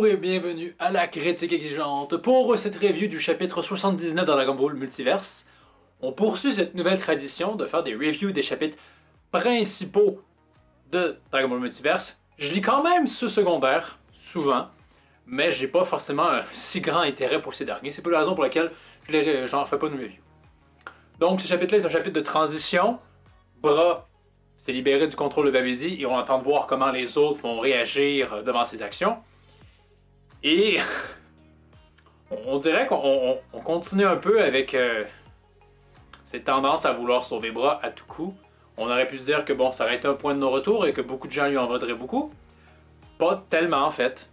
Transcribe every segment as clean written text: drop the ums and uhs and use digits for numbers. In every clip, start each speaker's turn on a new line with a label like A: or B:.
A: Bonjour et bienvenue à la critique exigeante. Pour cette review du chapitre 79 dans Dragon Ball Multiverse, on poursuit cette nouvelle tradition de faire des reviews des chapitres principaux de Dragon Ball Multiverse. Je lis quand même ceux secondaires, souvent, mais j'ai pas forcément un si grand intérêt pour ces derniers. C'est pas la raison pour laquelle j'en fais pas de review. Donc ce chapitre-là est un chapitre de transition. Bra s'est libéré du contrôle de Babidi et on entend de voir comment les autres vont réagir devant ses actions. Et on dirait qu'on continue un peu avec cette tendance à vouloir sauver Bra à tout coup. On aurait pu se dire que bon, ça aurait été un point de non-retour et que beaucoup de gens lui en voudraient beaucoup. Pas tellement en fait.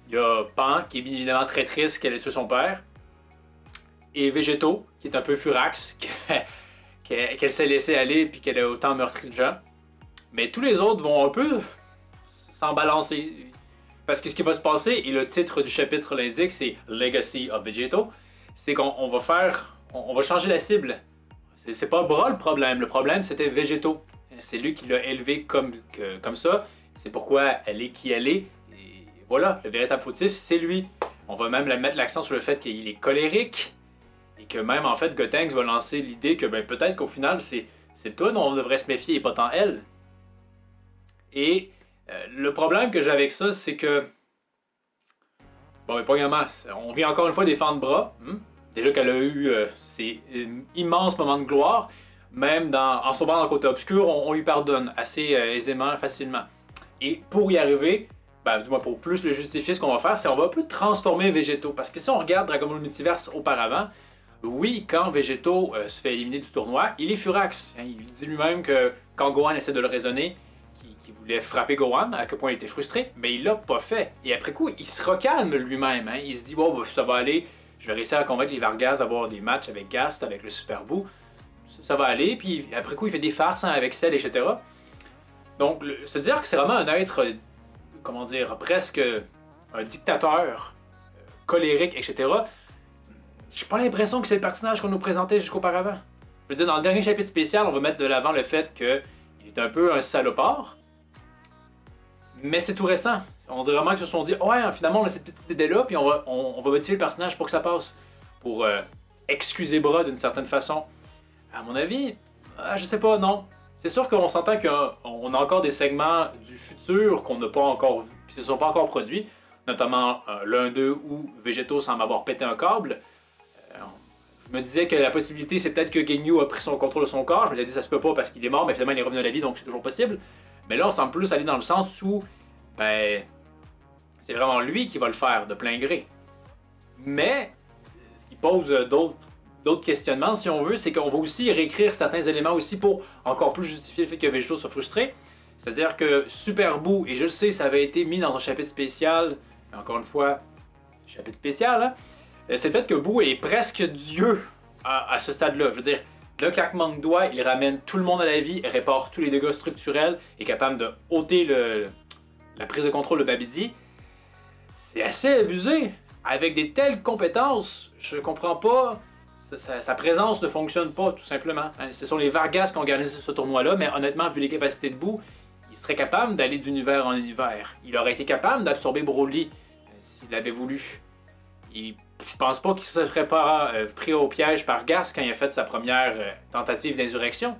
A: Il y a Pan qui est bien évidemment très triste qu'elle ait tué son père. Et Végéto qui est un peu furax qu'elle s'est laissée aller puis qu'elle a autant meurtri de gens. Mais tous les autres vont un peu s'en balancer. Parce que ce qui va se passer, et le titre du chapitre l'indique, c'est Legacy of Végéto, c'est qu'on va changer la cible. C'est pas Bra le problème c'était Végéto. C'est lui qui l'a élevé comme ça. C'est pourquoi elle est qui elle est. Et voilà, le véritable fautif, c'est lui. On va même mettre l'accent sur le fait qu'il est colérique. Et que même en fait, Gotenks va lancer l'idée que ben, peut-être qu'au final, c'est toi dont on devrait se méfier et pas tant elle. Et le problème que j'ai avec ça, c'est que... Bon, mais premièrement, on vient encore une fois défendre Bra. Déjà qu'elle a eu ces immenses moments de gloire. Même en sauvant dans le côté obscur, on lui pardonne assez aisément, facilement. Et pour y arriver, ben, du moins pour plus le justifier, ce qu'on va faire, c'est on va un peu transformer Végéto. Parce que si on regarde Dragon Ball Multiverse auparavant, oui, quand Végéto se fait éliminer du tournoi, il est furax. Il dit lui-même que quand Gohan essaie de le raisonner, qu'il voulait frapper Gohan, à quel point il était frustré, mais il l'a pas fait. Et après coup, il se recalme lui-même. Il se dit, oh, bah, ça va aller, je vais réussir à convaincre les Vargas d'avoir des matchs avec Gast, avec le Super Buu. Ça va aller, puis après coup, il fait des farces avec Cell, etc. Donc, se dire que c'est vraiment un être, comment dire, presque un dictateur, colérique, etc., j'ai pas l'impression que c'est le personnage qu'on nous présentait jusqu'auparavant. Je veux dire, dans le dernier chapitre spécial, on va mettre de l'avant le fait qu'il est un peu un salopard. Mais c'est tout récent. On dirait vraiment qu'ils se sont dit, ouais, finalement, on a cette petite idée-là, puis on va motiver le personnage pour que ça passe. Pour excuser Bra d'une certaine façon. À mon avis, je sais pas, non. C'est sûr qu'on s'entend qu'on a encore des segments du futur qu'on n'a pas encore vu, qui ne se sont pas encore produits. Notamment l'un d'eux où Végéto semble avoir pété un câble. Je me disais que la possibilité, c'est peut-être que Ginyu a pris son contrôle de son corps. Je me disais dit ça se peut pas parce qu'il est mort, mais finalement il est revenu à la vie, donc c'est toujours possible. Mais là, on semble plus aller dans le sens où, ben, c'est vraiment lui qui va le faire de plein gré. Mais, ce qui pose d'autres questionnements, si on veut, c'est qu'on va aussi réécrire certains éléments aussi pour encore plus justifier le fait que Végéto soit frustré. C'est-à-dire que Super Buu, et je le sais, ça avait été mis dans un chapitre spécial, mais encore une fois, chapitre spécial, hein, c'est le fait que Buu est presque Dieu à ce stade-là. Je veux dire, d'un claquement de doigts, il ramène tout le monde à la vie, répare tous les dégâts structurels, est capable de ôter la prise de contrôle de Babidi. C'est assez abusé. Avec des telles compétences, je comprends pas. Sa présence ne fonctionne pas, tout simplement. Ce sont les Vargas qui ont organisé ce tournoi-là, mais honnêtement, vu les capacités de Buu, il serait capable d'aller d'univers en univers. Il aurait été capable d'absorber Broly s'il avait voulu. Je pense pas qu'il se serait pas pris au piège par Gast quand il a fait sa première tentative d'insurrection.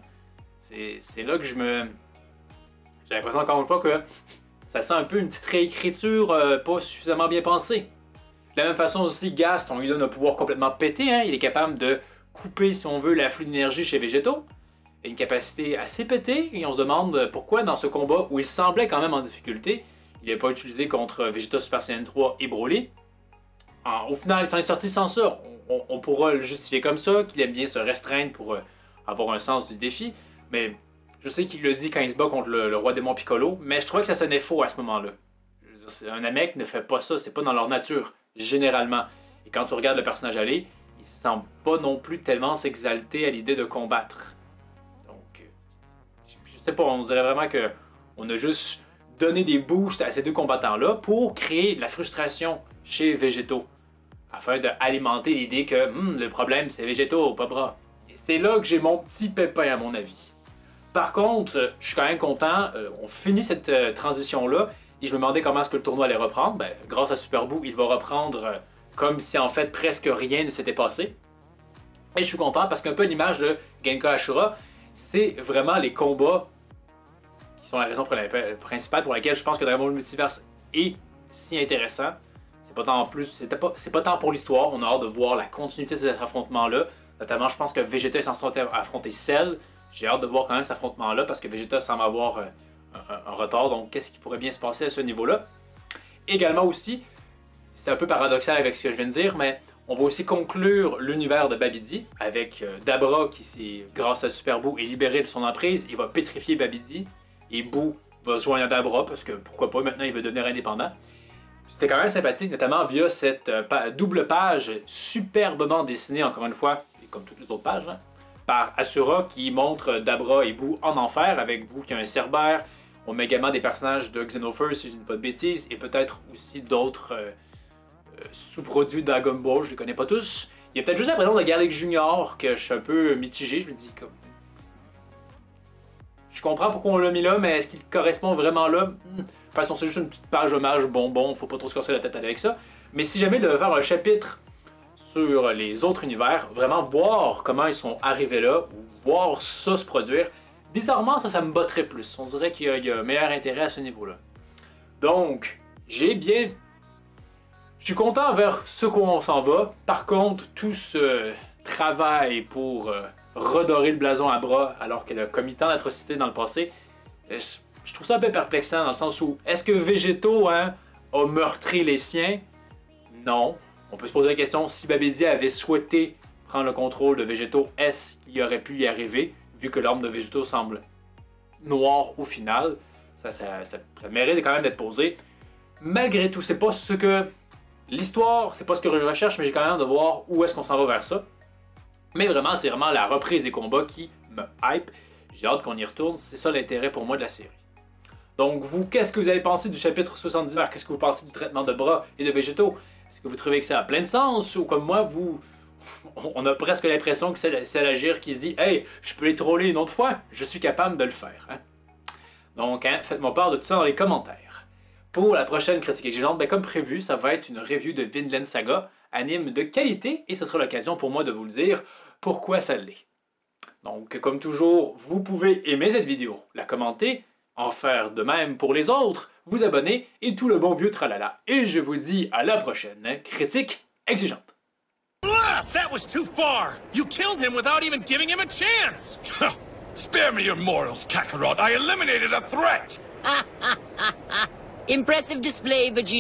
A: C'est là que j'ai l'impression encore une fois que ça sent un peu une petite réécriture pas suffisamment bien pensée. De la même façon aussi, Gast, on lui donne un pouvoir complètement pété. Il est capable de couper, si on veut, l'afflux d'énergie chez Végéto. Il a une capacité assez pétée et on se demande pourquoi dans ce combat où il semblait quand même en difficulté, il n'est pas utilisé contre Vegeta Super Saiyan 3 et Broly. Au final, il s'en est sorti sans ça. On pourra le justifier comme ça, qu'il aime bien se restreindre pour avoir un sens du défi. Mais je sais qu'il le dit quand il se bat contre le roi démon Piccolo, mais je trouvais que ça sonnait faux à ce moment-là. Un Namek ne fait pas ça, c'est pas dans leur nature, généralement. Et quand tu regardes le personnage aller, il semble pas non plus tellement s'exalter à l'idée de combattre. Donc, je sais pas, on dirait vraiment que on a juste donné des boosts à ces deux combattants-là pour créer de la frustration chez Végéto, afin d'alimenter l'idée que le problème c'est Végéto, pas Bra. Et c'est là que j'ai mon petit pépin à mon avis. Par contre, je suis quand même content, on finit cette transition-là, Et je me demandais comment est-ce que le tournoi allait reprendre. Ben, grâce à Super Boo, il va reprendre comme si en fait presque rien ne s'était passé. Et je suis content parce qu'un peu l'image de Genka Ashura, c'est vraiment les combats qui sont la raison principale pour laquelle je pense que Dragon Ball Multiverse est si intéressant. C'est pas tant c'est pas tant pour l'histoire, on a hâte de voir la continuité de cet affrontement-là. Notamment, je pense que Vegeta est censé affronter Cell. J'ai hâte de voir quand même cet affrontement-là parce que Vegeta semble avoir un retard. Donc, qu'est-ce qui pourrait bien se passer à ce niveau-là? Également aussi, c'est un peu paradoxal avec ce que je viens de dire, mais on va aussi conclure l'univers de Babidi avec Dabra qui, grâce à Super Boo, est libéré de son emprise. Il va pétrifier Babidi et Boo va se joindre à Dabra parce que pourquoi pas, maintenant il veut devenir indépendant. C'était quand même sympathique, notamment via cette double page superbement dessinée, encore une fois, et comme toutes les autres pages, hein, par Asura qui montre Dabra et Boo en enfer, avec Boo qui a un Cerbère. On met également des personnages de Xenophers, si je ne dis pas de bêtises, et peut-être aussi d'autres sous-produits de Dragon Ball, je les connais pas tous. Il y a peut-être juste la présence de Garlic Junior que je suis un peu mitigé, je me dis comme... Je comprends pourquoi on l'a mis là, mais est-ce qu'il correspond vraiment là? De toute façon, c'est juste une petite page hommage bonbon, faut pas trop se casser la tête avec ça. Mais si jamais il devait faire un chapitre sur les autres univers, vraiment voir comment ils sont arrivés là, ou voir ça se produire, bizarrement, ça me botterait plus. On dirait qu'il y a un meilleur intérêt à ce niveau-là. Donc, je suis content vers ce qu'on s'en va. Par contre, tout ce travail pour redorer le blason à bras alors qu'elle a commis tant d'atrocités dans le passé, je trouve ça un peu perplexant dans le sens où, est-ce que Végéto a meurtri les siens? Non. On peut se poser la question, si Babidi avait souhaité prendre le contrôle de Végéto, est-ce qu'il aurait pu y arriver, vu que l'arme de Végéto semble noire au final? Ça mérite quand même d'être posé. Malgré tout, c'est pas ce que... L'histoire, c'est pas ce que je recherche, mais j'ai quand même hâte de voir où est-ce qu'on s'en va vers ça. Mais vraiment, c'est vraiment la reprise des combats qui me hype. J'ai hâte qu'on y retourne, c'est ça l'intérêt pour moi de la série. Donc vous, qu'est-ce que vous avez pensé du chapitre 70? Qu'est-ce que vous pensez du traitement de bras et de végétaux? Est-ce que vous trouvez que ça a plein de sens? Ou comme moi, on a presque l'impression que c'est l'agir qui se dit « Hey, je peux les troller une autre fois, je suis capable de le faire. Hein? » Donc, hein, faites-moi part de tout ça dans les commentaires. Pour la prochaine critique exigeante, ben, comme prévu, ça va être une review de Vinland Saga, anime de qualité, et ce sera l'occasion pour moi de vous le dire pourquoi ça l'est. Donc, comme toujours, vous pouvez aimer cette vidéo, la commenter, en faire de même pour les autres, vous abonner, et tout le bon vieux tralala. Et je vous dis à la prochaine critique exigeante.
B: That was too far! You killed him without even giving him a chance! Spare me your morals, Kakarot! I eliminated a threat!
C: Impressive display, Vegeta.